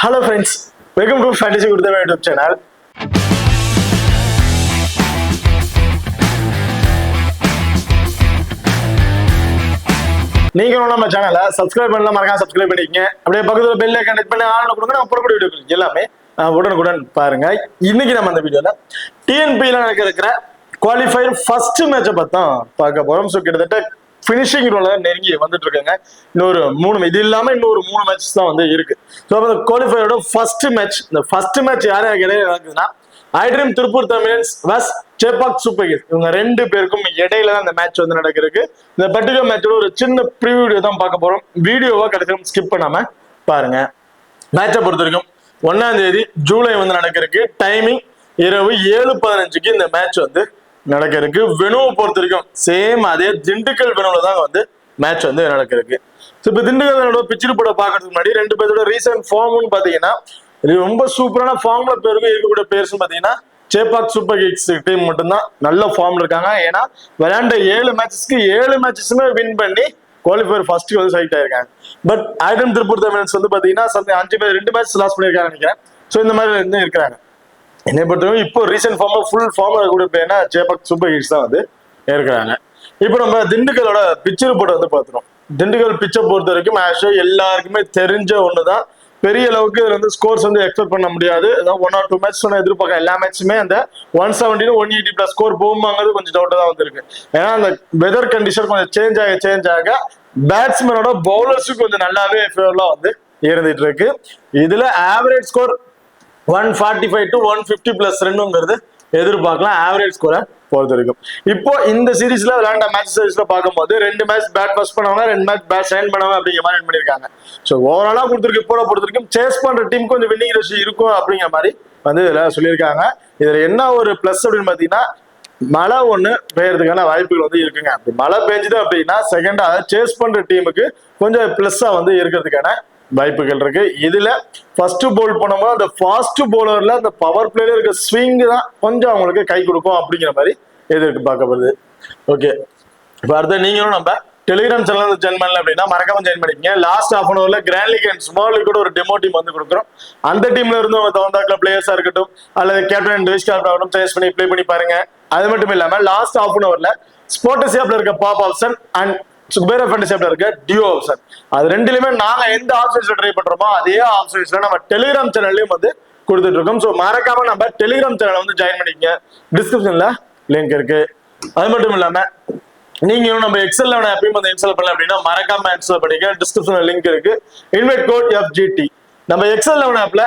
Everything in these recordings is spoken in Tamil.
Hello friends, welcome to Fantasy Gurudeva YouTube channel. நீங்க நம்ம சேனலை சப்ஸ்கிரைப் பண்ணலாம், மறக்காம சப்ஸ்கிரைப் பண்ணிக்கங்க. அப்படியே பக்கத்துல பெல் ஐகான் கிளிக் பண்ணி ஆன் கொடுங்க. நான் போடக்கூடிய வீடியோக்கள் எல்லாமே உடனுக்குடன் பாருங்க. இன்னைக்கு நம்ம அந்த வீடியோல டிஎன்பில நடக்கிற குவாலிஃபயர் ஃபர்ஸ்ட் மேட்சை பத்தி பார்க்க போறோம். ஸோ கிட்டத்தட்ட பினிஷிங் ரோல நெருங்கி வந்துட்டு இருக்காங்க. இன்னொரு 3 இது இல்லாம இன்னொரு 3 மேட்சஸ் தான் வந்து இருக்கு. ஸோ அந்த குவாலிஃபயரோட ஃபர்ஸ்ட் மேட்ச், இந்த ஃபர்ஸ்ட் மேட்ச் யார் யாருக்கு இடையில நடக்குதுன்னா iDream Tiruppur Tamizhans vs Chepauk super Kings, இவங்க 2 பேருக்கும் இடையில தான் இந்த மேட்ச் வந்து நடக்கிறதுக்கு. இந்த பர்டிகுலர் மேட்சோட ஒரு சின்ன ப்ரிவியூ தான் பார்க்க போறோம். வீடியோவா கிடைக்கும் ஸ்கிப் பண்ணாம பாருங்க. மேட்சை பொறுத்த வரைக்கும் 1ஆம் தேதி ஜூலை வந்து நடக்கிறதுக்கு. டைமிங் இரவு 7:15 இந்த மேட்ச் வந்து நடக்கிறதுக்கு. வெனுவை பொறுத்த வரைக்கும் சேம் அதே திண்டுக்கல் வெனுவில் தான் வந்து மேட்ச் வந்து நடக்கிறதுக்கு. ஸோ இப்போ திண்டுக்கல் வெனோட பிச்சில் போட பார்க்கறதுக்கு முன்னாடி 2 பேரோட ரீசன்ட் ஃபார்ம்னு பார்த்தீங்கன்னா இது ரொம்ப சூப்பரான ஃபார்ம்ல பேருக்கும் இருக்கக்கூடிய பேர்ஸ் பார்த்தீங்கன்னா சேப்பாக் சூப்பர் கிங்ஸ் டீம் மட்டும்தான் நல்ல ஃபார்ம்ல இருக்காங்க. ஏன்னா விளையாண்ட 7 மேட்சஸ்க்கு 7 மேட்சஸுமே வின் பண்ணி குவாலிஃபயர் ஃபர்ஸ்ட் வந்து செலக்ட் ஆயிருக்காங்க. பட் ஐட்ரீம் திருப்பூர் தமிழன்ஸ் வந்து பார்த்தீங்கன்னா 2 மேட்ச் லாஸ் பண்ணியிருக்காங்க நினைக்கிறேன். ஸோ இந்த மாதிரி வந்து இருக்கிறாங்க. என்னை பொறுத்தவரைக்கும் இப்போ ரீசெண்ட் ஃபார்ம்ல ஃபுல் ஃபார்ம்ல இருக்கக்கூடிய பேர்னா சேப்பாக் சூப்பர் கிங்ஸ் தான் வந்து இருக்கிறாங்க. இப்போ நம்ம திண்டுக்கலோட பிச்சர் போட்டு வந்து பார்த்துறோம். திண்டுக்கல் பிச்சை பொறுத்த வரைக்கும் ஆக்சுவலி எல்லாருக்குமே தெரிஞ்ச ஒண்ணுதான். பெரிய அளவுக்கு இதுல வந்து ஸ்கோர்ஸ் வந்து எக்ஸ்பெக்ட் பண்ண முடியாது. ஏதாவது 1 or 2 மேட்ச் எதிர்பார்க்க எல்லா மேட்சுமே அந்த 170 180 பிளஸ் ஸ்கோர் போகுமாங்கிறது கொஞ்சம் டவுட்டா தான் வந்திருக்கு. ஏன்னா அந்த வெதர் கண்டிஷன் கொஞ்சம் சேஞ்ச் ஆக பேட்ஸ்மேனோட பவுலர்ஸுக்கு கொஞ்சம் நல்லாவே ஃபேவரா வந்து இருந்துட்டு இருக்கு. இதுல ஆவரேஜ் ஸ்கோர் 145 to 150 பிளஸ் ரன்னுங்கிறது எதிர்பார்க்கலாம் ஆவரேஜ் ஸ்கோரை பொறுத்த வரைக்கும். இப்போ இந்த சீரீஸ்ல விளையாண்ட மேட்ச் சீரீஸ்ல பார்க்கும்போது 2 மேட்ச் பேட் பஸ் பண்ணவங்க, 2 மேட்ச் பேட் சைன் பண்ணவங்க அப்படிங்கிற மாதிரி பண்ணிருக்காங்க. ஸோ ஓவராலா கொடுத்துருக்கு. இப்போ பொறுத்த வரைக்கும் சேஸ் பண்ற டீம் கொஞ்சம் வின்னிங் ரேஷியோ இருக்கும் அப்படிங்கிற மாதிரி வந்து இதுல சொல்லியிருக்காங்க. இதுல என்ன ஒரு பிளஸ் அப்படின்னு பாத்தீங்கன்னா மழை ஒண்ணு பெய்யறதுக்கான வாய்ப்புகள் வந்து இருக்குங்க. அப்படி மழை பெஞ்சுது அப்படின்னா செகண்டா சேஸ் பண்ற டீமுக்கு கொஞ்சம் பிளஸ்ஸா வந்து இருக்கிறதுக்கான வாய்ப்புகள் இருக்கு. இதுல ஃபர்ஸ்ட் போல் பண்ணும்போது அந்த ஃபாஸ்ட் போலர்ல அந்த பவர் பிளேல இருக்க ஸ்விங் தான் கொஞ்சம் அவங்களுக்கு கை கொடுக்கும் அப்படிங்கிற மாதிரி எதிர்பார்க்கப்படுது. ஓகே, இப்போ அடுத்த நீங்களும் நம்ம டெலிகிராம் சேனல் ஜாயின் பண்ணல அப்படின்னா மறக்காம ஜாயின் பண்ணிக்கங்க. லாஸ்ட் ஹாஃப் அன் ஹவர்ல grand league and small league கூட ஒரு டெமோ டீம் வந்து கொடுக்குறோம். அந்த டீம்ல இருந்து அவங்க தகுந்தாக்குல பிளேயர்ஸா இருக்கட்டும் அல்லது கேப்டன் அண்ட் வைஸ் கேப்டன் ஆகட்டும் சேஸ் பண்ணி ப்ளே பண்ணி பாருங்க. அது மட்டும் இல்லாம லாஸ்ட் ஹாஃப் அன் ஹவர்ல ஸ்போர்ட்ஸ் ஆப்ல இருக்க பாப் ஆப்ஷன் அண்ட் சுபேர ஃபேண்டஸில இருக்க டியோ ஆப்ஷன், அது ரெண்டுலயுமே நாங்க எந்த ஆப்ஷன்ஸ்ல ட்ரை பண்றோமோ அதே ஆப்ஷன்ஸ்ல நம்ம டெலிகிராம் சேனல்லையும் வந்து கொடுத்துட்டு இருக்கோம். ஸோ மறக்காம நம்ம டெலிகிராம் சேனலை வந்து ஜாயின் பண்ணிக்கங்க. டிஸ்கிரிப்ஷன்ல லிங்க் இருக்கு. அது மட்டும் இல்லாம நீங்க நம்ம எக்ஸல் ஆப்பையும் வந்து இன்ஸ்டால் பண்ணல அப்படின்னா மறக்காம இன்ஸ்டால் பண்ணிக்க. டிஸ்கிரிப்ஷன்ல லிங்க் இருக்கு. Invite code FGT. நம்ம எக்ஸல் ஆப்ல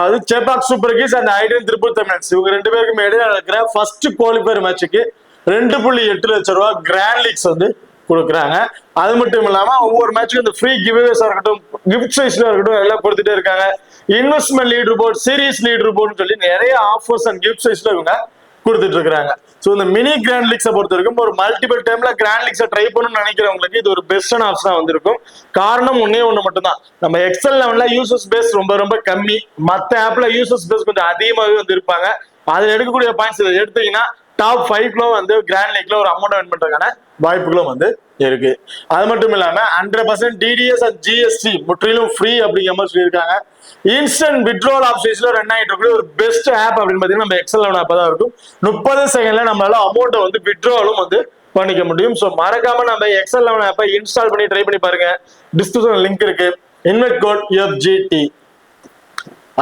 அது Chepauk super kings and iDream Tiruppur Tamizhans இவங்க 2 பேருக்கும் இடையில நடக்கிற ஃபர்ஸ்ட் குவாலிஃபயர் மேட்சுக்கு 2.8 லட்சம் ரூபாய் கிராண்ட் லீக்ஸ் வந்து கொடுக்குறாங்க. அது மட்டும் இல்லாம ஒவ்வொரு மேட்சுக்கும் இந்த ஃப்ரீ கிவ்அவேஸா இருக்கட்டும், கிஃப்ட் சைஸ்ல இருக்கட்டும் எல்லாம் கொடுத்துட்டே இருக்காங்க. Investment lead report, series lead ரிப்போர்ட்னு சொல்லி நிறைய ஆஃபர்ஸ் அண்ட் கிஃப்ட் சைஸ்ல இவங்க கொடுத்துட்டு இருக்காங்க. ஸோ இந்த மினி கிராண்ட் லீக்ஸை பொறுத்த வரைக்கும் ஒரு மல்டிபிள் டைம்ல கிராண்ட் லீக்ஸை ட்ரை பண்ணணும்னு நினைக்கிறவங்களுக்கு இது ஒரு பெஸ்டான ஆப்ஷனா வந்திருக்கும். காரணம் ஒண்ணு மட்டும்தான், நம்ம எக்ஸல் லெவன்ல யூசர்ஸ் பேஸ் ரொம்ப கம்மி. மற்ற ஆப்ல யூசர்ஸ் பேஸ் கொஞ்சம் அதிகமாகவே வந்து இருப்பாங்க. அதில் எடுக்கக்கூடிய பாயிண்ட்ஸ் இதை எடுத்தீங்கன்னா டாப் 5 வந்து கிராண்ட் லீக்ல ஒரு அமௌண்ட் வின் பண்றதுக்கான வாய்ப்புகளும் வந்து இருக்கு. அது மட்டும் இல்லாம 100% DDS அண்ட் GST முற்றிலும் ஃப்ரீ அப்படிங்கிற மாதிரி சொல்லியிருக்காங்க. இன்ஸ்டன்ட் வித்ட்ராவல் ஆப்ஷன்ஸ்ல ரன் ஆகிட்டு இருக்க ஒரு பெஸ்ட் ஆப் அப்படின்னு பாத்தீங்கன்னா நம்ம எக்ஸல் ஆப் தான் இருக்கும். 30 செகண்ட்ல நம்மளால அமௌண்ட்டை வந்து வித்ட்ராவலும் வந்து பண்ணிக்க முடியும். ஸோ மறக்காம நம்ம எக்ஸல் ஆப்பை இன்ஸ்டால் பண்ணி ட்ரை பண்ணி பாருங்க. டிஸ்கிரிப்ஷன் லிங்க் இருக்கு. Invite code FGT.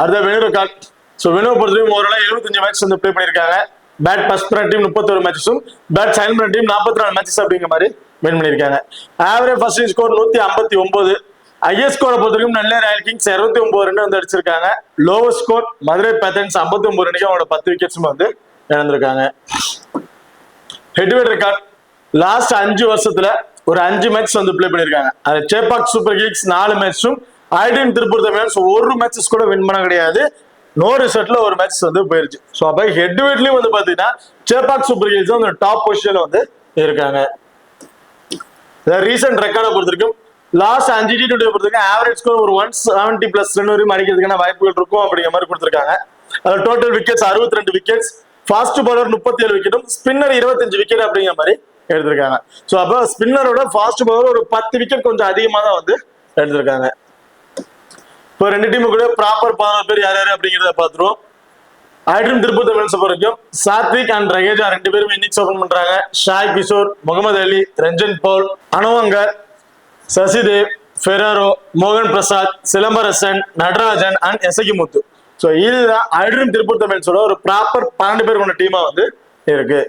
அடுத்த வெனு கார்டு. ஸோ வெனுவை பொறுத்தவரைக்கும் ஓவரால் 75 மேட்ச் வந்து ப்ளே பண்ணியிருக்காங்க. பேட் பாஸ் பண்ண டீம் 31 மேட்சஸும், பேட் சைன் பண்ண டீம் 44 மேட்சஸ் அப்படிங்கிற மாதிரி வின் பண்ணியிருக்காங்க. Average first score 159. ஹையஸ்ட் ஸ்கோரை பொறுத்தவரைக்கும் நெல்லை ராயல் கிங்ஸ் 69 ரன் வந்து அடிச்சிருக்காங்க. லோவஸ்ட் ஸ்கோர் மதுரை பேத்தன்ஸ் 59 ரன்னுக்கு அவங்களோட 10 விக்கெட்ஸும் வந்து இழந்திருக்காங்க. ஹெட்வெட் ரெக்கார்ட் லாஸ்ட் 5 வருஷத்துல ஒரு 5 மேட்ச் வந்து பிளே பண்ணியிருக்காங்க. அது சேப்பாக் சூப்பர் கிங்ஸ் 4 மேட்சும், ஐட்ரீம் திருப்பூர் தமிழன்ஸ் 1 மேட்சஸ் கூட வின் பண்ண கிடையாது. நோ ரிசல்ட்ல ஒரு மேட்ச் வந்து போயிருச்சு. ஸோ அப்ப ஹெட்வெட்லயும் வந்து பாத்தீங்கன்னா சேப்பாக் சூப்பர் கிங்ஸ் வந்து டாப் பொசிஷன்ல வந்து இருக்காங்க. ரீசெண்ட் ரெக்கார்டை பொறுத்த வரைக்கும் லாஸ்ட் 5 T20 பொறுத்த வரைக்கும் ஆவரேஜ் ஸ்கோர் ஒரு 170 பிளஸ் ரன் வரைக்கும் அடிக்கிறதுக்கான வாய்ப்புகள் இருக்கும் அப்படிங்கிற மாதிரி கொடுத்துருக்காங்க. அது total wickets 62 wickets, fast bowler 37 விக்கெட்டும், ஸ்பின்னர் 25 விக்கெட் அப்படிங்கிற மாதிரி எடுத்திருக்காங்க. ஸோ அப்போ ஸ்பின்னரோட ஃபாஸ்ட் பவுலர் ஒரு 10 விக்கெட் கொஞ்சம் அதிகமாக தான் வந்து எடுத்திருக்காங்க. இப்போ ரெண்டு டீமு கூட ப்ராப்பர் 11 பேர் யார் யாரு அப்படிங்கிறத பார்த்துருவோம். ஐட்ரம் திருப்பூர் தமிழ்ஸ் வரைக்கும் சாத்விக் அண்ட் ரகேஜா ரெண்டு பேரும் இன்னிங்ஸ் ஓபன் பண்றாங்க. ஷாய் கிஷோர், முகமது அலி, ரஞ்சன் பவுல், அனுவங்கர், சசிதேவ், ஃபெராரோ, மோகன் பிரசாத், சிலம்பரசன், நடராஜன் அண்ட் எசகிமுத்து. ஸோ இதுதான் ஐட்ரம் திருப்பூர் தமிழ்ஸோட ஒரு ப்ராப்பர் 12 பேர் கொண்ட டீமா வந்து இருக்கு.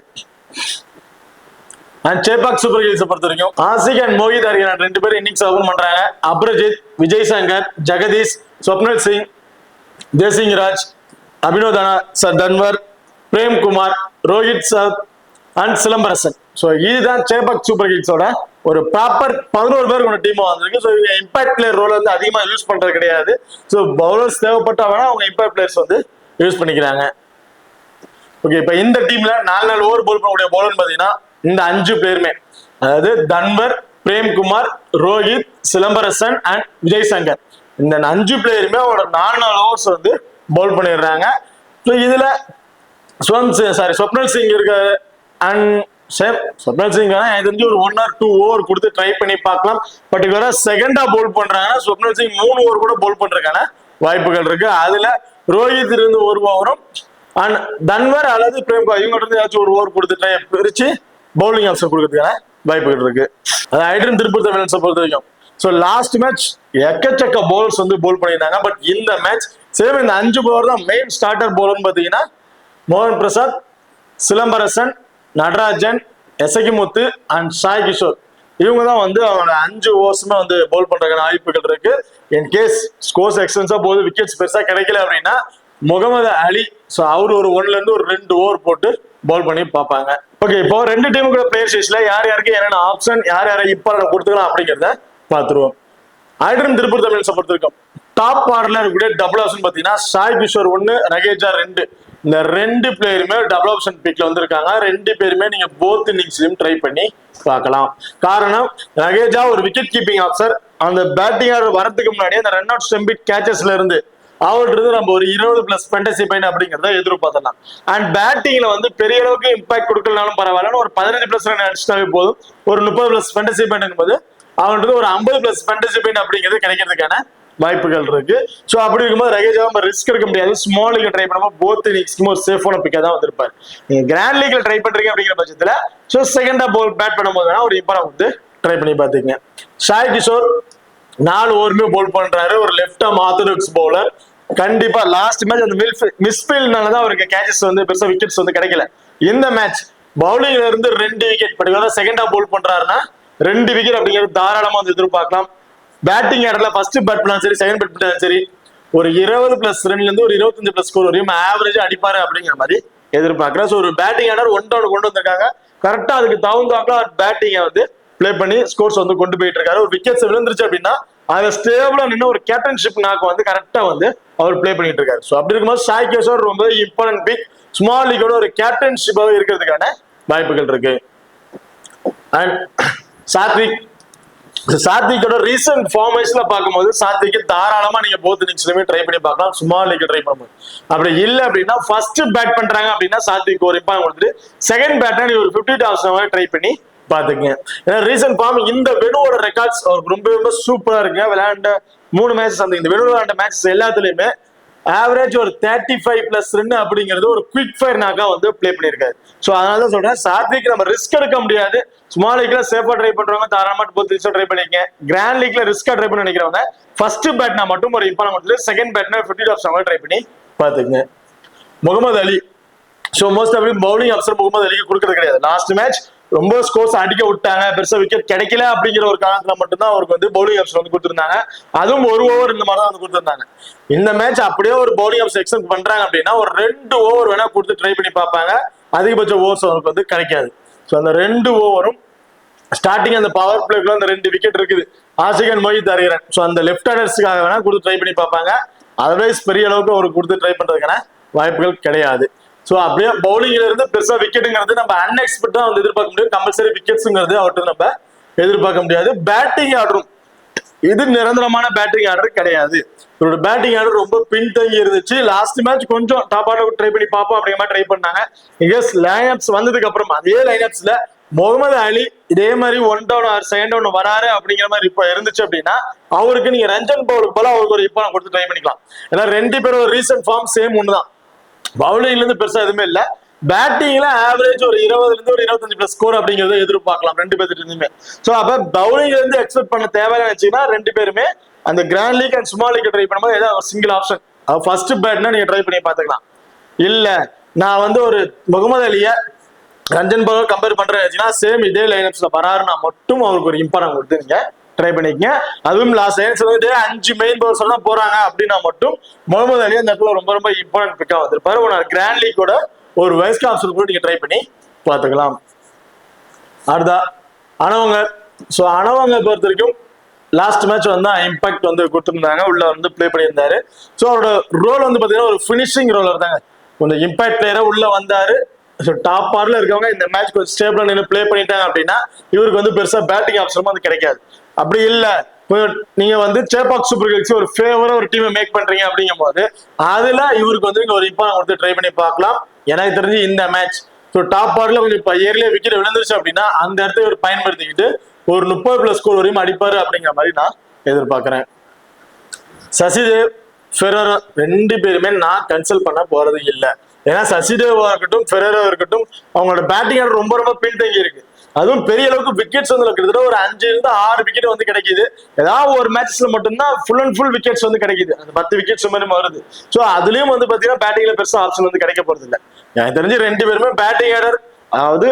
அண்ட் சேப்பாக் சூப்பர் கிங்ஸ் பொறுத்த வரைக்கும் ஆசிக் அண்ட் மோஹித் அரியன் ரெண்டு பேரும் இன்னிங்ஸ் ஓபன் பண்றாங்க. அப்ரஜித், விஜய் சங்கர், ஜெகதீஷ், ஸ்வப்னல் சிங், ஜெய்சிங் ராஜ், அபினோதனா, தன்வர், பிரேம்குமார், ரோஹித் சத் அண்ட் சிலம்பரசன். ஸோ இதுதான் சேப்பாக் சூப்பர் கிங்ஸோட ஒரு ப்ராப்பர் 11 பேர் கொண்ட டீமா வந்திருக்கு. ஸோ இவங்க இம்பாக்ட் பிளேயர் ரோல் வந்து அதிகமாக யூஸ் பண்றது கிடையாது. ஸோ பவுலர்ஸ் தேவைப்பட்டா வேணா அவங்க இம்பாக்ட் பிளேயர்ஸ் வந்து யூஸ் பண்ணிக்கிறாங்க. ஓகே, இப்போ இந்த டீம்ல 4 ஓவர் போல் பண்ணக்கூடிய பவுலர்னு பார்த்தீங்கன்னா இந்த 5 பேருமே, அதாவது தன்வர், பிரேம்குமார், ரோஹித், சிலம்பரசன் அண்ட் விஜய் சங்கர், இந்த 5 பிளேயருமே அவங்களோட 4 ஓவர்ஸ் வந்து பவுல் பண்ணிடுறாங்க. ஸோ இதுல ஸ்வப்னல் சிங் இருக்காரு அண்ட் ஸ்வப்னல் சிங் எனக்கு தெரிஞ்சு ஒரு 1 or 2 ஓவர் கொடுத்து ட்ரை பண்ணி பார்க்கலாம். பர்டிகுலரா செகண்டா பவுல் பண்றாங்கன்னா ஸ்வப்னல் சிங் 3 ஓவர் கூட பவுல் பண்றதுக்கான வாய்ப்புகள் இருக்கு. அதுல ரோஹித் இருந்து 1 ஓவரும் அண்ட் தன்வர் அல்லது பிரேம்குமார் இவங்க இருந்து ஏதாச்சும் 1 ஓவர் கொடுத்து ட்ரை பிரிச்சு பவுலிங் ஆப்ஷன் கொடுக்கறதுக்கான வாய்ப்புகள் இருக்கு. அது ஐட்ரம் திருப்பூர் தமிழ்ஸை பொறுத்த வரைக்கும் ஸோ லாஸ்ட் மேட்ச் எக்கச்சக்க பவுலர்ஸ் வந்து பவுல் பண்ணியிருந்தாங்க. பட் இந்த மேட்ச் சேம் இந்த 5 பவுலர் தான் மெயின் ஸ்டார்டர் பவுலர்னு பார்த்தீங்கன்னா மோகன் பிரசாத், சிலம்பரசன், நடராஜன், எசகிமுத்து அண்ட் ஷாய் கிஷோர் இவங்க தான் வந்து அவங்களோட 5 ஓவர்ஸுமே வந்து பவுல் பண்றதுக்கான வாய்ப்புகள் இருக்கு. இன் கேஸ் ஸ்கோர்ஸ் எக்ஸ்டென்ஸா போது விக்கெட்ஸ் பெருசா கிடைக்கல அப்படின்னா முகமது அலி ஸோ அவர் ஒரு 1ல இருந்து ஒரு 2 ஓவர் போட்டு பவுல் பண்ணி பார்ப்பாங்க. ஓகே, இப்போ ரெண்டு டீமுக்கு பிளேயர் ஸ்டேஜ்ல யார் யாருக்கு என்னென்ன ஆப்ஷன் யார் யாரை இப்போ கொடுத்துக்கலாம் அப்படிங்கிறத பார்த்துருவோம். ஐட்ரம் திருப்பூர் தமிழ்ஸை பொறுத்திருக்கோம் டாப் ஆர்டர்ல இருக்கக்கூடிய டபுள் ஆப்ஷன் பார்த்தீங்கன்னா ஷாய் கிஷோர் 1, ரகேஜா 2. இந்த 2 பிளேயருமே டபுள் ஆப்ஷன் பிக்ல வந்திருக்காங்க. 2 பேருமே நீங்க போத் இன்னிங்ஸ்லயும் ட்ரை பண்ணி பார்க்கலாம். காரணம் ரகேஜா ஒரு விக்கெட் கீப்பிங் ஆப்ஷன், அந்த பேட்டிங் ஆர்டர் வரதுக்கு முன்னாடி அந்த ரன் அவுட் ஸ்டம்பிட் கேச்சஸ்ல இருந்து அவர்கிட்ட நம்ம ஒரு 20+ ஃபேண்டசி பாயிண்ட் அப்படிங்கிறத எதிர்பார்த்தலாம். அண்ட் பேட்டிங்ல வந்து பெரிய அளவுக்கு இம்பாக்ட் கொடுக்கலனாலும் பரவாயில்ல, ஒரு 15+ ரன் அடிச்சிட்டாவே போதும். ஒரு 30+ ஃபேண்டசி பாயிண்ட் போது அவன்கிட்ட ஒரு 50+ ஃபேண்டசி பாயிண்ட் அப்படிங்கிறது கிடைக்கிறதுக்கான வாய்ப்புகள் இருக்கு. ஸோ அப்படி இருக்கும்போது ரகேஜாவை ரிஸ்க் எடுக்க முடியாது. ஸ்மால் லீக்ல ட்ரை பண்ணும்போது போத் இன்னிங்ஸ்க்கும் ஒரு சேஃபான பிக்கா தான் வந்திருப்பாரு. நீங்க கிராண்ட் லீக்ல ட்ரை பண்றீங்க அப்படிங்கிற பட்சத்துல ஸோ செகண்டா போல் பேட் பண்ணும்போது வேணா ஒரு இம்பார்ட் வந்து ட்ரை பண்ணி பாத்துக்கங்க. ஷாய் கிஷோர் 4 ஓவருமே பவுல் பண்றாரு. ஒரு லெஃப்ட் ஆர்ம் ஆர்த்தடாக்ஸ் பவுலர். கண்டிப்பா லாஸ்ட் மேட்ச் அந்த மிஸ்ஃபீல்ட்னாலதான் அவருக்கு கேச்சஸ் வந்து பெருசா விக்கெட்ஸ் வந்து கிடைக்கல. இந்த மேட்ச் பவுலிங்ல இருந்து 2 விக்கெட் பர்டிகுலரா செகண்டா பவுல் பண்றாருன்னா 2 விக்கெட் அப்படிங்கிறது தாராளமா வந்து எதிர்பார்க்கலாம். பேட்டிங் ஆர்டர்ல ஃபர்ஸ்ட் பேட் பண்ணாலும் சரி செகண்ட் பேட் பண்ணாலும் சரி ஒரு 20+ ரன்ல இருந்து ஒரு 25+ ஸ்கோர் வரையும் ஆவரேஜ் அடிப்பாரு அப்படிங்கிற மாதிரி எதிர்பார்க்கிறேன். ஸோ ஒரு பேட்டிங் ஆர்டர் 1 down கொண்டு வந்திருக்காங்க. கரெக்டா அதுக்கு தகுந்தாப்புல பேட்டிங்கை வந்து பிளே பண்ணி ஸ்கோர்ஸ் வந்து கொண்டு போயிட்டு இருக்காரு. ஒரு விக்கெட்ஸ் விழுந்துருச்சு அப்படின்னா அதை ஸ்டேபிளா நின்று ஒரு கேப்டன்ஷிப் நாக்கு வந்து கரெக்டா வந்து அவர் பிளே பண்ணிட்டு இருக்காரு. ஸோ அப்படி இருக்கும்போது ஷாய் கிஷோர் ரொம்ப இம்பார்ட்டன்ட் பிக். ஸ்மால் லீக்கோட ஒரு கேப்டன்ஷிப்பாக இருக்கிறதுக்கான வாய்ப்புகள் இருக்கு. அண்ட் சாத்விக்கோட ரீசன்ட் ஃபார்மேஷன்ல பார்க்கும்போது சாத்விக்கு தாராளமா நீங்க போத் இன்னிங்ஸ்லயுமே ட்ரை பண்ணி பார்க்கலாம். ஸ்மால் லீக் ட்ரை பண்ணும்போது அப்படி இல்லை அப்படின்னா ஃபர்ஸ்ட் பேட் பண்றாங்க அப்படின்னா சாத்விக் ஒரு இம்பார்ட் கொடுத்துட்டு செகண்ட் பேட்னா நீ ஒரு 50 டாஸ் ட்ரை பண்ணி பாத்துக்கங்க. ஏன்னா ரீசன்ட் ஃபார்ம் இந்த வெனுவோட ரெக்கார்ட்ஸ் அவருக்கு ரொம்ப ரொம்ப சூப்பரா இருக்குங்க. விளையாண்ட 3 மேட்சஸ் அந்த இந்த வெனு விளையாண்ட மேட்சஸ் எல்லாத்துலயுமே ஆவரேஜ் ஒரு 35+ ரன் அப்படிங்கிறது ஒரு குவிக் ஃபயர் நாக்கா வந்து பிளே பண்ணியிருக்காரு. ஸோ அதனால தான் சொல்றேன் சாத்விக் நம்ம ரிஸ்க் எடுக்க முடியாது. ஸ்மால் லீக்ல சேஃபா ட்ரை பண்றவங்க தாராளமா போத் ட்ரை பண்ணிக்கங்க. கிராண்ட் லீக்ல ரிஸ்கா ட்ரை பண்ண நினைக்கிறவங்க ஃபர்ஸ்ட் பேட்னா மட்டும் ஒரு இம்பார்ட்டன் கொடுத்துட்டு செகண்ட் பேட்னா 50 டாஸ் ட்ரை பண்ணி பாத்துக்கங்க. Mohammed Ali so most of bowling option Mohammed அலிக்கு கொடுக்கறது கிடையாது. லாஸ்ட் மேட்ச் ரொம்ப ஸ்கோர்ஸ் அடிக்க விட்டாங்க, பெருசா விக்கெட் கிடைக்கல அப்படிங்கிற ஒரு காரணத்துல மட்டும்தான் அவருக்கு வந்து பவுலிங் ஆப்ஷன் வந்து கொடுத்துருந்தாங்க. அதுவும் 1 ஓவர் இந்த மாதிரி தான் வந்து கொடுத்துருந்தாங்க. இந்த மேட்ச் அப்படியே ஒரு பவுலிங் ஆப்ஷன் எக்ஸ்டெண்ட் பண்றாங்க அப்படின்னா ஒரு 2 ஓவர் வேணா கொடுத்து ட்ரை பண்ணி பார்ப்பாங்க. அதிகபட்ச ஓவர்ஸ் அவருக்கு வந்து கிடைக்காது. ஸோ அந்த 2 ஓவரும் ஸ்டார்டிங் அந்த பவர் பிளேக்குள்ள அந்த 2 விக்கெட் இருக்குது. Ashik and Mohit Aryan so அந்த லெஃப்ட் ஹேண்டர்ஸ்க்காக வேணா கொடுத்து ட்ரை பண்ணி பார்ப்பாங்க. அதர்வைஸ் பெரிய அளவுக்கு அவருக்கு கொடுத்து ட்ரை பண்றதுக்கான வாய்ப்புகள் கிடையாது. ஸோ அப்படியே பவுலிங்ல இருந்து பெருசா விக்கெட்டுங்கிறது நம்ம அன்எக்ஸ்பெக்டா வந்து எதிர்பார்க்க முடியாது. கம்பல்சரி விக்கெட்ஸுங்கிறது அவர்கிட்ட நம்ம எதிர்பார்க்க முடியாது. பேட்டிங் ஆர்டரும் இது நிரந்தரமான பேட்டிங் ஆர்டர் கிடையாது. இவரோட பேட்டிங் ஆர்டர் ரொம்ப பின்தங்கி இருந்துச்சு. லாஸ்ட் மேட்ச் கொஞ்சம் டாப் ஆர்டர் ட்ரை பண்ணி பார்ப்போம் அப்படிங்கிற மாதிரி ட்ரை பண்ணாங்க. லைன் அப்ஸ் வந்ததுக்கு அப்புறம் அதே லைன் அப்ஸ்ல முகமது அலி இதே மாதிரி 1 டவுன் ஆர் 2 டவுன் வராரு அப்படிங்கிற மாதிரி இப்ப இருந்துச்சு அப்படின்னா அவருக்கு நீங்க ரஞ்சன் பவுலுக்கு போல அவருக்கு ஒரு இப்போ கொடுத்து ட்ரை பண்ணிக்கலாம். ஏன்னா 2 பேரும் ஒரு ரீசன்ட் ஃபார்ம் சேம் ஒண்ணுதான். பவுலிங்ல இருந்து பெருசா எதுவுமே இல்ல. பேட்டிங்ல ஆவரேஜ் ஒரு 20ல இருந்து ஒரு 25+ ஸ்கோர் அப்படிங்கறத எதிர்பார்க்கலாம் 2 பேர்கிட்ட இருந்துமே. சோ அப்ப பவுலிங்ல இருந்து எக்ஸ்பெக்ட் பண்ண தேவையான நினைச்சீங்கன்னா 2 பேருமே அந்த grand league and small league try பண்ணும்போது ஏதாவது ஒரு சிங்கிள் ஆப்ஷன் ஃபர்ஸ்ட் பேட்னா நீங்க ட்ரை பண்ணி பாத்துக்கலாம். இல்ல நான் ஒரு முகமது அலிய ரஞ்சன் பவுலர் கம்பேர் பண்றேன் சேம் இதே லைனப்ஸ்ல வராருன்னா மட்டும் அவருக்கு ஒரு இம்பார்ட்டன் கொடுத்து நீங்க ட்ரை பண்ணிக்கங்க. அதுவும் லாஸ்ட் லைன்ஸ் 5 மெயின் பவுலர்ஸ் தான் போறாங்க அப்படின்னா மட்டும் முகமது அலி அந்த இடத்துல ரொம்ப ரொம்ப இம்பார்ட்டன்ட் பிக்கா வந்திருப்பாரு. ஒரு கிராண்ட் லீக்கோட ஒரு வைஸ் ஆப்ஷன் கூட நீங்க ட்ரை பண்ணி பார்த்துக்கலாம். அடுத்தா அனவங்க. ஸோ அனவங்க பொறுத்த வரைக்கும் லாஸ்ட் மேட்ச் இம்பாக்ட் கொடுத்துருந்தாங்க, உள்ள பிளே பண்ணியிருந்தாரு. ஸோ அவரோட ரோல் பாத்தீங்கன்னா ஒரு பினிஷிங் ரோலர் தாங்க. கொஞ்சம் இம்பாக்ட் பிளேயரா உள்ள வந்தாரு. டாப் ஆர்ல இருக்கவங்க இந்த மேட்ச் கொஞ்சம் ஸ்டேபிளா நின்று பிளே பண்ணிட்டாங்க அப்படின்னா இவருக்கு பெருசா பேட்டிங் ஆப்ஷனும் கிடைக்காது. அப்படி இல்ல நீங்க சேப்பாக் சூப்பர் கிங்ஸ் ஒரு ஃபேவரா ஒரு டீமை மேக் பண்றீங்க அப்படிங்கும் போது அதுல இவருக்கு இங்க ஒரு இம்பார்ட்டன் கொடுத்து ட்ரை பண்ணி பார்க்கலாம். எனக்கு தெரிஞ்சு இந்த மேட்ச் டாப் ஆர்ல கொஞ்சம் இப்ப ஏர்லியே விக்கெட் விழுந்துருச்சு அப்படின்னா அந்த இடத்த இவர் பயன்படுத்திக்கிட்டு ஒரு 30+ ஸ்கோர் வரையும் அடிப்பாரு அப்படிங்கிற மாதிரி நான் எதிர்பார்க்கிறேன். சசிதேவ் ஃபெரரோ 2 பேருமே நான் கன்சல்ட் பண்ண போறது இல்லை. ஏன்னா சசிதேவா இருக்கட்டும் ஃபெரரோ இருக்கட்டும் அவங்களோட பேட்டிங் ஆர்டர் ரொம்ப ரொம்ப பின்தங்கி இருக்கு. அதுவும் பெரிய அளவுக்கு விக்கெட்ஸ் கிட்டத்தட்ட ஒரு 5 இருந்து 6 விக்கெட் கிடைக்குது. ஏதாவது ஒரு மேட்ச்ல மட்டும்தான் ஃபுல் அண்ட் ஃபுல் விக்கெட்ஸ் கிடைக்குது. அந்த 10 விக்கெட்ஸ் மாதிரி வருது. ஸோ அதுலயும் பாத்தீங்கன்னா பேட்டிங்ல பெருசா ஆப்ஷன் கிடைக்க போறது இல்லை. எனக்கு தெரிஞ்சு 2 பேருமே பேட்டிங் ஆர்டர் அதாவது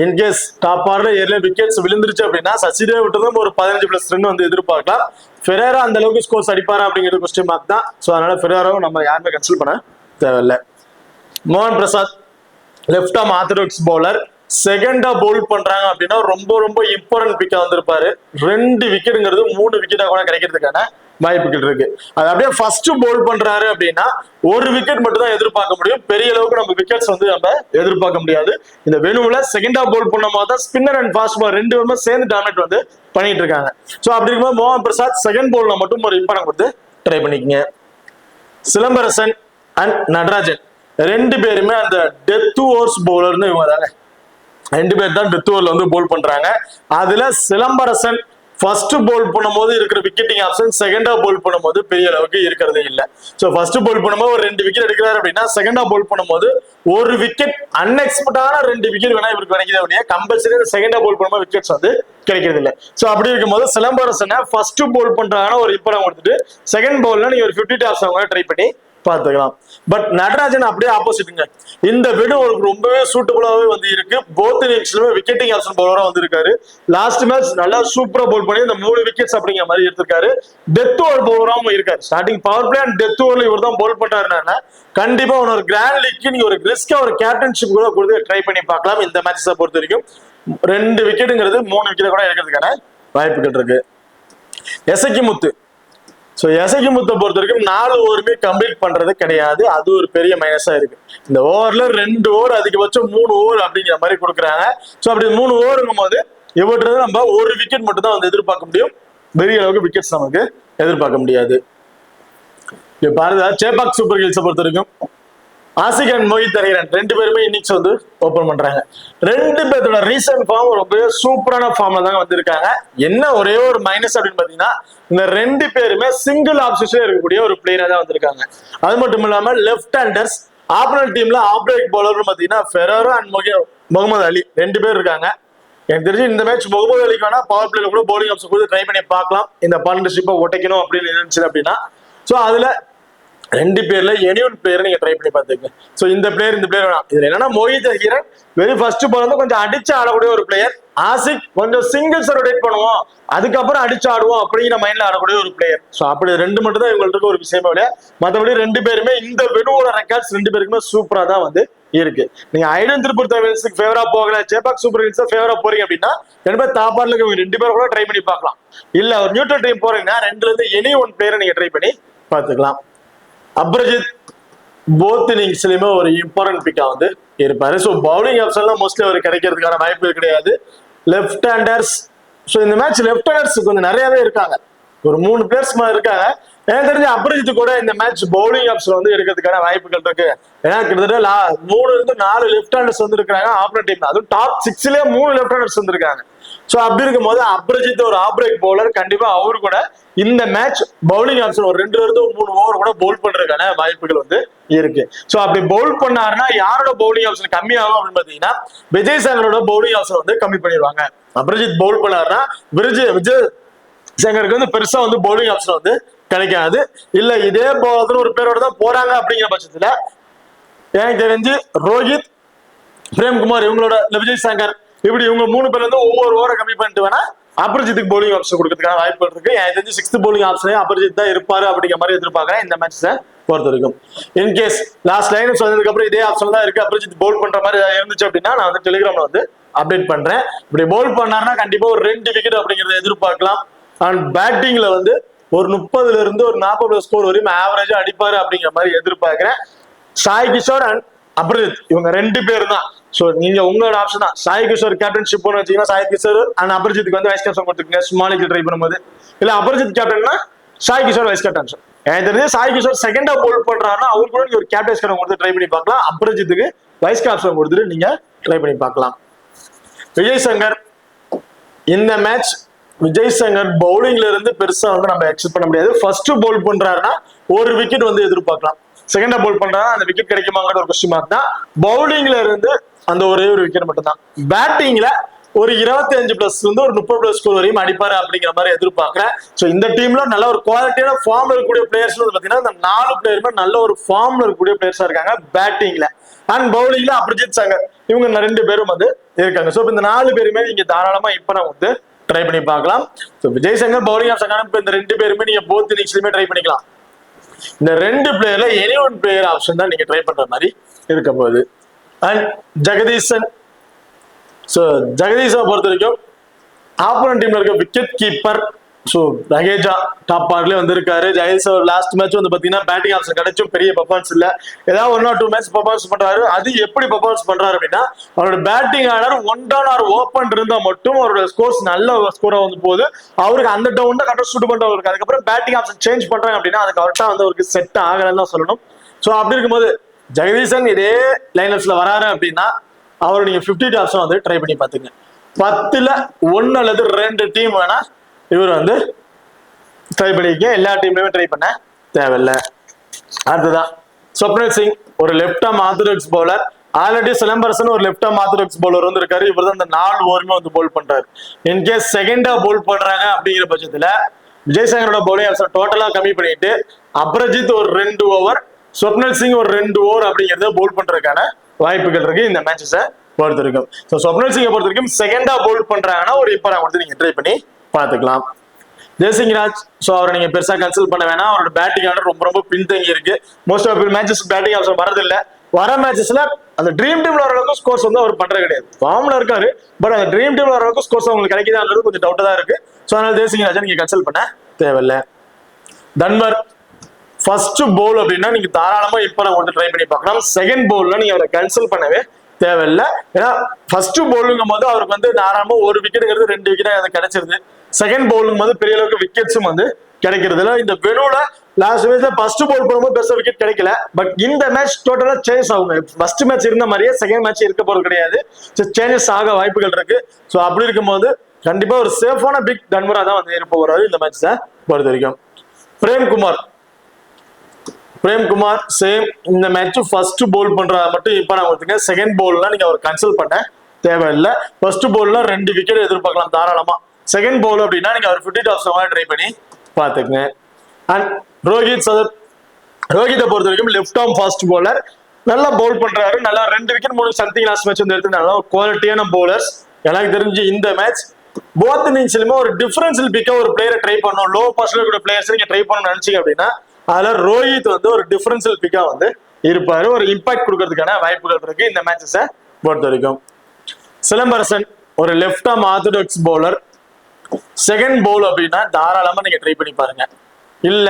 இன்கேஸ் டாப் ஆர்ல ஏர்ல விக்கெட்ஸ் விழுந்துருச்சு அப்படின்னா சசிதேவ் விட்டதும் ஒரு 15+ ரன் எதிர்பார்க்கலாம். ஃபெரேரா அந்த அளவுக்கு ஸ்கோர்ஸ் அடிப்பாரா அப்படிங்கிறது கொஸ்டின் மார்க் தான். ஸோ அதனால ஃபெரேராவும் நம்ம யாருமே கன்சல்ட் பண்ண தேவையில்லை. மோகன் Prasad left arm orthodox bowler செகண்டா பவுல் பண்றாங்க அப்படின்னா ரொம்ப ரொம்ப இம்பார்ட்டன்ட் பிக்கா வந்திருப்பாரு. 2 விக்கெட்டுங்கிறது 3 விக்கெட்டா கூட கிடைக்கிறதுக்கான வாய்ப்புகள் இருக்கு. அது அப்படியே ஃபர்ஸ்ட் பவுல் பண்றாரு அப்படின்னா ஒரு விக்கெட் மட்டும் தான் எதிர்பார்க்க முடியும். பெரிய அளவுக்கு நம்ம விக்கெட்ஸ் நம்ம எதிர்பார்க்க முடியாது. இந்த வெனுவுல செகண்டா பவுல் பண்ணும் போது தான் ஸ்பின்னர் அண்ட் ஃபாஸ்ட் பால் 2 பேருமே சேர்ந்து டாமினேட் பண்ணிட்டு இருக்காங்க. ஸோ அப்படி இருக்கும்போது மோகன் பிரசாத் செகண்ட் பவுல்ல மட்டும் ஒரு இம்பார்ட்டன் கொடுத்து ட்ரை பண்ணிக்கங்க. சிலம்பரசன் அண்ட் நடராஜன் 2 பேருமே அந்த டெத் ஓவர்ஸ் பவுலர்னு இவங்க தாங்க. 2 பேர் தான் டெத் ஓவர்ல பவுல் பண்றாங்க. அதுல சிலம்பரசன் ஃபர்ஸ்ட் பவுல் பண்ணும்போது இருக்கிற விக்கெட்டிங் ஆப்ஷன் செகண்டா பவுல் பண்ணும்போது பெரிய அளவுக்கு இருக்கிறது இல்லை. ஸோ ஃபர்ஸ்ட் பவுல் பண்ணும்போது ஒரு 2 விக்கெட் எடுக்கிறாரு அப்படின்னா செகண்டா பவுல் பண்ணும்போது ஒரு விக்கெட் அன்எக்ஸ்பெக்டான 2 விக்கெட் வேணா இவருக்கு கிடைக்குது அப்படின்னா கம்பல்சரி செகண்டா பவுல் பண்ணும்போது விக்கெட்ஸ் கிடைக்கிறது இல்லை. ஸோ அப்படி இருக்கும்போது சிலம்பரசனை ஃபர்ஸ்ட் பவுல் பண்றாங்கன்னா ஒரு இம்பார்ட்டன் கொடுத்துட்டு செகண்ட் பவுல்ல நீங்க ஒரு 50 டாப்ஸ் அவங்க ட்ரை பண்ணி பார்த்துக்கலாம். பட் நடராஜன் அப்படியே ஆப்போசிட்டுங்க. இந்த விடு அவருக்கு ரொம்பவே சூட்டபுளாவே இருக்கு. போத் இன்னிங்ஸ்லயுமே விக்கெட்டிங் ஆப்ஷன் பவுலரா வந்திருக்காரு. லாஸ்ட் மேட்ச் நல்லா சூப்பரா பவுல் பண்ணி இந்த 3 விக்கெட்ஸ் அப்படிங்கிற மாதிரி எடுத்திருக்காரு. டெத் ஓவர் பவுலராகவும் இருக்காரு. Starting power play and death ஓவர்ல இவர் தான் பவுல் பண்றாருன்னா கண்டிப்பா ஒரு கிராண்ட் லீக்கு நீங்க ஒரு ரிஸ்கா ஒரு கேப்டன்ஷிப் கூட கொடுத்து ட்ரை பண்ணி பார்க்கலாம். இந்த மேட்சஸை பொறுத்த வரைக்கும் 2 விக்கெட்டுங்கிறது 3 விக்கெட் கூட எடுக்கிறதுக்கான வாய்ப்புகள் இருக்கு. எசக்கி முத்து. ஸோ எசக்கி முத்தை பொறுத்த வரைக்கும் 4 ஓவருமே கம்ப்ளீட் பண்றது கிடையாது. அது ஒரு பெரிய மைனஸா இருக்கு. இந்த ஓவர்ல 2 ஓவர் அதிகபட்சம் 3 ஓவர் அப்படிங்கிற மாதிரி கொடுக்குறாங்க. ஸோ அப்படி 3 ஓவருங்கும் போது இவற்றது நம்ம ஒரு விக்கெட் மட்டும் தான் எதிர்பார்க்க முடியும். பெரிய அளவுக்கு விக்கெட்ஸ் நமக்கு எதிர்பார்க்க முடியாது. பாருங்க சேப்பாக் சூப்பர் கிங்ஸை பொறுத்த வரைக்கும் ஆசிக் அண்ட் மோஹித் அரிகரன் 2 பேருமே இன்னிங்ஸ் ஓபன் பண்றாங்க. 2 பேரோட ரீசன்ட் ஃபார்ம் ரொம்ப சூப்பரான ஃபார்ம்ல தாங்க வந்திருக்காங்க. என்ன ஒரே ஒரு மைனஸ் அப்படின்னு பாத்தீங்கன்னா இந்த 2 பேருமே சிங்கிள் ஆப்ஷன்ல இருக்கக்கூடிய ஒரு பிளேயரா தான் வந்திருக்காங்க. அது மட்டும் இல்லாம லெஃப்ட் ஹேண்டர்ஸ் ஆப்போனன்ட் டீம்ல ஆஃப் பிரேக் பவுலர் பாத்தீங்கன்னா ஃபெரரோ அண்ட் முகமது அலி 2 பேர் இருக்காங்க. எனக்கு தெரிஞ்சு இந்த மேட்ச் முகமது அலிக்கு வேணா பவர் பிளேல கூட பவுலிங் ஆப்ஷன் கூட ட்ரை பண்ணி பார்க்கலாம். இந்த பார்ட்னர்ஷிப்பை ஒட்டைக்கணும் அப்படின்னு இருந்துச்சு அப்படின்னா ஸோ அதுல 2 பேர்ல எனி ஒரு பிளேயர் நீங்க ட்ரை பண்ணி பார்த்துங்க. ஸோ இந்த பிளேயர் வேணாம். இதுல என்னன்னா Mohit Harikaran very first ball கொஞ்சம் அடிச்சு ஆடக்கூடிய ஒரு பிளேயர். ஆசிக் கொஞ்சம் சிங்கிள்ஸ் ரொட்டேட் பண்ணுவோம் அதுக்கப்புறம் அடிச்சு ஆடுவோம் அப்படிங்கிற மைண்ட்ல ஆடக்கூடிய ஒரு பிளேயர். ஸோ அப்படி 2 மட்டும் தான் இவங்களுக்கு ஒரு விஷயமே இல்லையா. மற்றபடி 2 பேருமே இந்த வெனுவோட ரெக்கார்ட்ஸ் 2 பேருக்குமே சூப்பரா தான் இருக்கு. நீங்க ஐடன் திருப்பூர் தமிழ்ஸுக்கு ஃபேவரா போகல சேப்பாக் சூப்பர் கிங்ஸ் ஃபேவரா போறீங்க அப்படின்னா 2 பேர் தாப்பார்ல 2 பேரும் கூட ட்ரை பண்ணி பார்க்கலாம். இல்ல ஒரு நியூட்ரல் டீம் போறீங்கன்னா 2ல இருந்து எனி ஒன் பிளேயரை நீங்க ட்ரை பண்ணி பார்த்துக்கலாம். அப்ரஜித் போத் இன்னிங்ஸ்லயுமே ஒரு இம்பார்ட்டன்ட் பிக்கா இருப்பாரு. ஸோ பவுலிங் ஆப்ஷன்லாம் மோஸ்ட்லி அவர் கிடைக்கிறதுக்கான வாய்ப்பு கிடையாது. லெஃப்ட் ஹேண்டர்ஸ் ஸோ இந்த மேட்ச் லெஃப்ட் ஹேண்டர்ஸ் கொஞ்சம் நிறையவே இருக்காங்க. ஒரு 3 பிளேயர்ஸ் மாதிரி இருக்காங்க. எனக்கு தெரிஞ்ச அபரிஜித் கூட இந்த மேட்ச் பவுலிங் ஆப்ஷன் வந்து எடுக்கிறதுக்கான வாய்ப்புகள் இருக்கு. ஏன்னா கிட்டத்தட்ட 3 லெஃப்ட் ஹேண்டர்ஸ் வந்து இருக்காங்க ஆப்போனன்ட் டீம். அதுவும் டாப் 6லயே 3 லெஃப்ட் ஹேண்டர்ஸ் வந்திருக்காங்க. சோ அப்படி இருக்கும்போது அபரிஜித் ஒரு ஆஃப் பிரேக் பவுலர், கண்டிப்பா அவரு கூட இந்த மேட்ச் பவுலிங் ஆப்ஷன் ஒரு 2-3 ஓவர் கூட பவுல் பண்றதுக்கான வாய்ப்புகள் வந்து இருக்கு. சோ அப்படி பவுல் பண்ணாருன்னா யாரோட பவுலிங் ஆப்ஷன் கம்மியாகும் அப்படின்னு பாத்தீங்கன்னா விஜய் சங்கரோட பவுலிங் ஆப்ஷன் வந்து கம்மி பண்ணிடுவாங்க. அபரிஜித் பவுல் பண்ணாருன்னா விஜய் சங்கருக்கு வந்து பெருசா வந்து பவுலிங் ஆப்ஷன் வந்து கிடைக்காது. இல்ல இதே போல ஒரு பேரோட தான் போறாங்க அப்படிங்கிற பட்சத்துல எனக்கு தெரிஞ்சு ரோஹித், பிரேம்குமார் இவங்களோட விஜய் சங்கர் இப்படி இவங்க 3 பேர் வந்து ஒவ்வொரு ஓவரை கம்மி பண்ணிட்டு வேணா அபரிஜித்துக்கு பவுலிங் ஆப்ஷன் கொடுக்கறதுக்கான வாய்ப்பு இருக்கு. எனக்கு தெரிஞ்சு 6th பவுலிங் ஆப்ஷனே அபரிஜித் தான் இருப்பாரு அப்படிங்கிற மாதிரி எதிர்பார்க்கறேன் இந்த மேட்ச்ல பொறுத்த வரைக்கும். இன்கேஸ் லாஸ்ட் லைன் சொன்னதுக்கு அப்புறம் இதே ஆப்ஷன் தான் இருக்கு, அபரிஜித் பவுல் பண்ற மாதிரி இருந்துச்சு அப்படின்னா நான் வந்து டெலிகிராம்ல வந்து அப்டேட் பண்றேன். இப்படி பவுல் பண்ணாருன்னா கண்டிப்பா ஒரு 2 விக்கெட் அப்படிங்கறத எதிர்பார்க்கலாம். அண்ட் பேட்டிங்ல வந்து ஒரு 30ல இருந்து ஒரு 40 ஸ்கோர் வரையும் ஆவரேஜா அடிப்பாரு அப்படிங்கிற மாதிரி எதிர்பார்க்கிறேன். சாய் கிஷோர் அண்ட் அபரிஜித் இவங்க 2 பேர் தான். சோ நீங்க உங்களோட ஆப்ஷன் தான். சாய் கிஷோர் கேப்டன்ஷிப் வச்சீங்கன்னா சாய் கிஷோர் அண்ட் அபரிஜித்துக்கு வந்து வைஸ் கேப்டன் கொடுத்துருக்கீங்க ஸ்மாலிக்கு ட்ரை பண்ணும்போது. இல்ல அபரிஜித் கேப்டன்னா சாய் கிஷோர் வைஸ் கேப்டன். எனக்கு தெரிஞ்சு சாய் கிஷோர் செகண்டா பவுல் பண்றாருன்னா அவரு கூட நீங்க ஒரு கேப்டன் கொடுத்து ட்ரை பண்ணி பார்க்கலாம். அபரிஜித்துக்கு வைஸ் கேப்டன் கொடுத்துட்டு நீங்க ட்ரை பண்ணி பார்க்கலாம். விஜய் சங்கர் இந்த மேட்ச் விஜய் சங்கர் பவுலிங்ல இருந்து பெருசா வந்து நம்ம எக்ஸ்பெக்ட் பண்ண முடியாது. ஃபர்ஸ்ட் பவுல் பண்றாருன்னா ஒரு விக்கெட் வந்து எதிர்பார்க்கலாம். செகண்டா பவுல் பண்றாரு அந்த விக்கெட் கிடைக்குமாங்கிற ஒரு கொஸ்டின் மார்க் தான். பவுலிங்ல இருந்து அந்த ஒரே ஒரு விக்கெட் மட்டும் தான். பேட்டிங்ல ஒரு 25+ வந்து ஒரு 30+ ஸ்கோர் வரையும் அடிப்பாரு அப்படிங்கிற மாதிரி எதிர்பார்க்கிறேன். சோ இந்த டீம்ல நல்ல ஒரு குவாலிட்டியான ஃபார்ம்ல இருக்கக்கூடிய பிளேயர்ஸ் பாத்தீங்கன்னா இந்த 4 பிளேயருமே நல்ல ஒரு ஃபார்ம்ல இருக்கக்கூடிய பிளேயர்ஸா இருக்காங்க பேட்டிங்ல. அண்ட் பவுலிங்ல அபரிஜித் சங்கர் இவங்க 2 பேரும் வந்து இருக்காங்க. சோ இந்த 4 பேருமே நீங்க தாராளமா இப்ப நான் வந்து ட்ரை பண்ணி பார்க்கலாம். விஜய் சங்கர் பவுலிங் ஆப்ஷன் இந்த 2 பேருமே நீங்க போத் இன்னிங்ஸ்லயுமே ட்ரை பண்ணிக்கலாம். இந்த 2 பிளேயர்ல எனி ஒன் பிளேயர் ஆப்ஷன் தான் நீங்க ட்ரை பண்ற மாதிரி இருக்க போகுது. அண்ட் ஜெகதீசன், சோ ஜெகதீஷை பொறுத்த வரைக்கும் ஆப்போனன்ட் டீம்ல இருக்க wicket keeper. So Raheja top பார்ட்ல வந்திருக்காரு. ஜெகதீஷ் லாஸ்ட் மேட்ச் வந்து பாத்தீங்கன்னா பேட்டிங் ஆப்ஷன் கிடைச்சும் பெரிய பெர்ஃபார்மன்ஸ் இல்ல. ஏதாவது 1 or 2 மேட்ச் பெர்ஃபார்மன்ஸ் பண்றாரு. அது எப்படி பெர்ஃபார்மன்ஸ் பண்றாரு அப்படின்னா அவரோட batting order 1 down or open இருந்தா மட்டும் அவரோட ஸ்கோர்ஸ் நல்ல ஸ்கோரா வந்து போகுது. அவருக்கு அந்த டவுன் தான் கரெக்டா ஷூட் பண்றவங்க இருக்கு. அதுக்கப்புறம் பேட்டிங் ஆப்ஷன் சேஞ்ச் பண்றாங்க அப்படின்னா அது கரெக்டா வந்து அவருக்கு செட் ஆகலன்னு தான் சொல்லணும். சோ அப்படி இருக்கும்போது ஜெகதீசன் இதே லைனப்ஸ்ல வராரு அப்படின்னா அவர் நீங்க 50 ஆப்ஷன் வந்து ட்ரை பண்ணி பாத்துங்க. 10ல 1 அல்லது 2 டீம் வேணா இவர் வந்து ட்ரை பண்ணிக்க. எல்லா டீம்லயுமே ட்ரை பண்ண தேவையில்லை. அடுத்ததான் ஸ்வப்னில் சிங் ஒரு left arm orthodox bowler. Already Silambarasan ஒரு லெப்ட் ஆர்ம் ஆர்த்தடாக்ஸ் பவுலர் வந்து இருக்காரு. இவர் தான் இந்த 4 ஓவருமே வந்து பவுல் பண்றாரு. இன்கேஸ் செகண்டா பவுல் பண்றாங்க அப்படிங்கிற பட்சத்துல விஜய் சங்கரோட பவுலிங் ஆப்ஷன் டோட்டலா கம்மி பண்ணிட்டு அபரிஜித் ஒரு 2 ஓவர், ஸ்வப்னில் சிங் ஒரு 2 ஓவர் அப்படிங்கறத பவுல் பண்றதுக்கான வாய்ப்புகள் இருக்கு இந்த மேட்சஸை பொறுத்த வரைக்கும். ஸோ ஸ்வப்னில் சிங்கை பொறுத்த வரைக்கும் செகண்டா பவுல் பண்றாங்கன்னா ஒரு இப்போ நான் வந்து நீங்க ட்ரை பண்ணி பார்த்துக்கலாம். ஜெய்சிங் ராஜ், ஸோ அவரை நீங்க பெருசா கன்சல்ட் பண்ண வேணாம். அவரோட பேட்டிங் ஆர்டர் ரொம்ப பின்தங்கி இருக்கு. Most of matches batting option வரதில்லை. வர மேட்சஸ்ல அந்த ட்ரீம் டீம்ல வர அளவுக்கு ஸ்கோர்ஸ் வந்து அவர் பண்றது கிடையாது. ஃபார்ம்ல இருக்காரு, பட் அந்த ட்ரீம் டீம்ல வர அளவுக்கு ஸ்கோர்ஸ் உங்களுக்கு கிடைக்குதான்றது கொஞ்சம் டவுட்டா தான் இருக்கு. ஸோ அதனால ஜெய்சிங் ராஜை நீங்க கன்சல்ட் பண்ண தேவையில்லை. தன்வர் ஃபர்ஸ்ட் பவுல் அப்படின்னா நீங்க தாராளமா இப்ப நான் வந்து ட்ரை பண்ணி பார்க்கலாம். செகண்ட் பவுல்ல நீங்க அவரை கன்சல்ட் பண்ணவே தேவையில்லை. ஏன்னா ஃபர்ஸ்ட் பவுலுங்கும் போது அவருக்கு வந்து தாராளமா ஒரு விக்கெட்டுங்கிறது 2 விக்கெட் கிடைச்சிருது. செகண்ட் பவுலுங்கும் போது பெரிய அளவுக்கு விக்கெட்ஸும் வந்து கிடைக்கிறது இல்லை. இந்த வெனுல லாஸ்ட் மேட்ச்ல ஃபர்ஸ்ட் பவுல் போடும்போது பெருசா விக்கெட் கிடைக்கல. பட் இந்த மேட்ச் டோட்டலா சேஞ்ச் ஆகுங்க. ஃபர்ஸ்ட் மேட்ச் இருந்த மாதிரியே செகண்ட் மேட்ச் இருக்க போறது கிடையாது. சேஞ்சஸ் ஆக வாய்ப்புகள் இருக்கு. ஸோ அப்படி இருக்கும்போது கண்டிப்பா ஒரு சேஃபான பிக் தன்வரா தான் வந்து இருக்க போறாரு இந்த மேட்சை பொறுத்த வரைக்கும். பிரேம்குமார் சேம் இந்த மேட்ச் ஃபர்ஸ்ட் பவுல் பண்ற மட்டும் இப்ப நான் கொடுத்துங்க. செகண்ட் பவுல்ல நீங்க அவர் கன்சல்ட் பண்ண தேவையில்லை. ஃபர்ஸ்ட் பவுல்ல 2 விக்கெட் எதிர்பார்க்கலாம் தாராளமா. செகண்ட் பவுல் அப்படின்னா நீங்க அவர் 50 ஆப்ஷன் ட்ரை பண்ணி பாத்துக்கங்க. அண்ட் ரோஹித்தை பொறுத்த வரைக்கும் லெஃப்ட் ஆர்ம் ஃபாஸ்ட் பவுலர், நல்லா பவுல் பண்றாரு. நல்லா 2 விக்கெட் 3 சம்திங் லாஸ்ட் மேட்ச் வந்து எடுத்து நல்லா குவாலிட்டியான பவுலர்ஸ். எனக்கு தெரிஞ்சு இந்த மேட்ச் போத் இன்னிங்ஸ்லயுமே ஒரு டிஃபரன்ஷியல் பிக்கா ஒரு பிளேயரை ட்ரை பண்ணணும். லோ பாஸ்ல கூட பிளேயர்ஸ் நீங்க ட்ரை பண்ணணும்னு நினைச்சீங்க அப்படின்னா அதுல ரோஹித் வந்து ஒரு டிஃபரன்ஷியல் பிக்கா வந்து இருப்பாரு. ஒரு இம்பாக்ட் கொடுக்கறதுக்கான வாய்ப்புகள் இருக்கு இந்த மேட்சஸை பொறுத்த வரைக்கும். சிலம்பரசன் ஒரு left arm orthodox bowler. Second Pavul அப்படின்னா தாராளமா நீங்க ட்ரை பண்ணி பாருங்க. இல்ல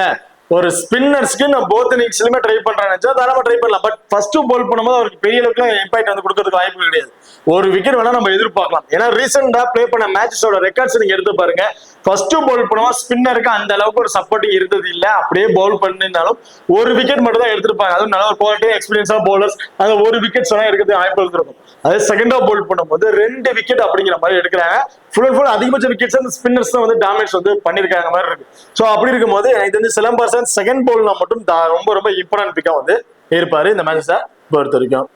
ஒரு ஸ்பின்னர்ஸ்க்கு நான் போத் இன்னிங்ஸ்லயுமே ட்ரை பண்றேன்னு தாராளமா ட்ரை பண்ணலாம். பட் ஃபர்ஸ்ட் பவுல் பண்ணும்போது அவருக்கு பெரிய அளவுக்கு இம்பாக்ட் வந்து கொடுக்கறதுக்கு வாய்ப்பு கிடையாது. ஒரு விக்கெட் வேணா நம்ம எதிர்பார்க்கலாம். ஏன்னா ரீசெண்டா பிளே பண்ண மேட்சஸோட ரெக்கார்ட்ஸ் நீங்க எடுத்து பாருங்க. ஃபர்ஸ்ட் பவுல் பண்ணுவோம் ஸ்பின்னருக்கு அந்த அளவுக்கு ஒரு சப்போர்ட்டிங் இருந்தது இல்ல, அப்படியே பவுல் பண்ணிருந்தாலும் ஒரு விக்கெட் மட்டும் தான் எடுத்திருப்பாங்க. அதுவும் நல்ல ஒரு குவாலிட்டி எக்ஸ்பீரியன்ஸா பவுலர்ஸ் அது ஒரு விக்கெட் சொன்னா எடுக்கிறது வாய்ப்பு இருக்கும். அதே செகண்டா பவுல் பண்ணும்போது 2 விக்கெட் அப்படிங்கிற மாதிரி எடுக்கிறாங்க. ஃபுல் அண்ட் ஃபுல் அதிகபட்ச விக்கெட்ஸ் அந்த ஸ்பின்னர்ஸ் தான் வந்து டாமினேட் வந்து பண்ணிருக்காங்க மாதிரி இருக்கு. ஸோ அப்படி இருக்கும்போது எனக்கு தெரிஞ்சு சிலம்பரசன் செகண்ட் பவுல்ல மட்டும் ரொம்ப ரொம்ப இம்பார்ட்டன்ட் பிக்கா வந்து இருப்பாரு இந்த மேட்சை பொறுத்த வரைக்கும்.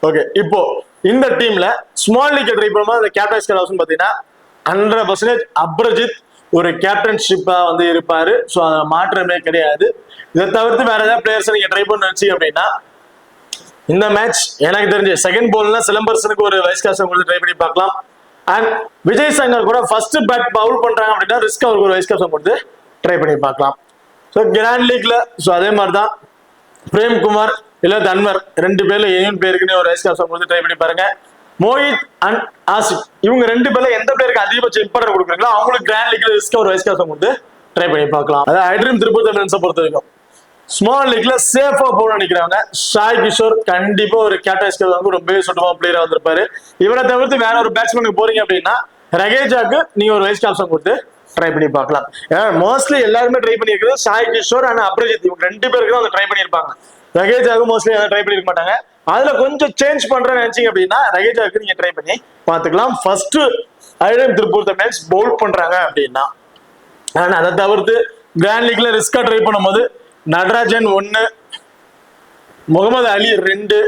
ஓகே, இப்போ இந்த டீம்ல ஸ்மால் லீக் ட்ரை பண்ணும்போது அந்த கேப்டன்ஸ் கலாசன் பாத்தீங்கன்னா 100% அப்ரஜித் ஒரு கேப்டன்ஷிப்பா வந்து இருப்பாரு. ஸோ அதை மாற்றமே கிடையாது. இதை தவிர்த்து வேற ஏதாவது பிளேயர்ஸ் நீங்க ட்ரை பண்ண நினைச்சீங்க அப்படின்னா இந்த மேட்ச் எனக்கு தெரிஞ்சு செகண்ட் போல்னா சிலம்பரசனுக்கு ஒரு வைஸ் கேப்டன் கொடுத்து ட்ரை பண்ணி பார்க்கலாம். அண்ட் விஜய் சங்கர் கூட ஃபர்ஸ்ட் பேட் பவுல் பண்றாங்க அப்படின்னா ரிஸ்க் அவருக்கு ஒரு வைஸ் கேப்டன் கொடுத்து ட்ரை பண்ணி பார்க்கலாம். ஸோ கிராண்ட் லீக்ல ஸோ அதே மாதிரி தான் பிரேம்குமார் இல்ல தன்வர் 2 பேர்ல ஏன் பேருக்குன்னு ஒரு வைஸ் கேப்டன் கொடுத்து ட்ரை பண்ணி பாருங்க. மோஹித் அண்ட் ஆசிப் இவங்க 2 பேர்ல எந்த பேருக்கு அதிகபட்ச இம்பார்ட்டன்ட் கொடுக்குறீங்களோ அவங்களுக்கு கிராண்ட் லீக்ல ரிஸ்க் ஒரு வைஸ் கேப்டன் கொடுத்து ட்ரை பண்ணி பார்க்கலாம். அதாவது ஐட்ரீம் திருப்பூர் தமிழன்ஸை பொறுத்த வரைக்கும் ஸ்மால் லீக்ல சேஃபா போட நினைக்கிறாங்க. சாய் கிஷோர் கண்டிப்பா ஒரு கேப்டன் ரொம்பவே சுட்டமா பிளேயரா வந்திருப்பாரு. இவரை தவிர்த்து வேற ஒரு பேட்ஸ்மேனுக்கு போறீங்க அப்படின்னா ரகேஜாக்கு நீங்க ஒரு வைஸ் கேப்டன் கொடுத்து ட்ரை பண்ணி பார்க்கலாம். ஏன்னா மோஸ்ட்லி எல்லாருமே ட்ரை பண்ணிருக்கிறது சாய் கிஷோர் அண்ட் அப்ரஜித் இவங்க 2 பேருக்கு தான் ட்ரை பண்ணிருப்பாங்க. ரகேஜாக்கு மோஸ்ட்லி அதை ட்ரை பண்ணிருக்க மாட்டாங்க. அதுல கொஞ்சம் சேஞ்ச் பண்றேன்னு நினைச்சீங்க அப்படின்னா ரகேஜாக்கு நீங்க ட்ரை பண்ணி பாத்துக்கலாம். ஃபர்ஸ்ட் ஐட்ரீம் திருப்பூர் தமிழன்ஸ் பவுல் பண்றாங்க அப்படின்னா. அதை தவிர்த்து கிராண்ட் லீக்ல ரிஸ்கா ட்ரை பண்ணும்போது நடராஜன் 1, முகமது அலி 2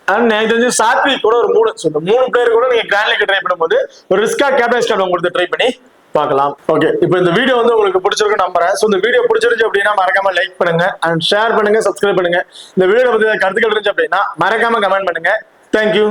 அண்ட் எனக்கு தெரிஞ்சு சாத்விக் கூட ஒரு 3. ஸோ இந்த 3 பேர் கூட நீங்க கிராண்ட் லீக் ட்ரை பண்ணும்போது ஒரு ரிஸ்கா கேப்டன் ஸ்டார்ட் கொடுத்து ட்ரை பண்ணி பார்க்கலாம். ஓகே, இப்போ இந்த வீடியோ வந்து உங்களுக்கு பிடிச்சிருக்கு நம்புறேன். ஸோ இந்த வீடியோ பிடிச்சிருச்சு அப்படின்னா மறக்காம லைக் பண்ணுங்க அண்ட் ஷேர் பண்ணுங்க, சப்ஸ்கிரைப் பண்ணுங்க. இந்த வீடியோ பத்தி கருத்துக்கள் இருந்துச்சு அப்படின்னா மறக்காம கமெண்ட் பண்ணுங்க. தேங்க்யூ.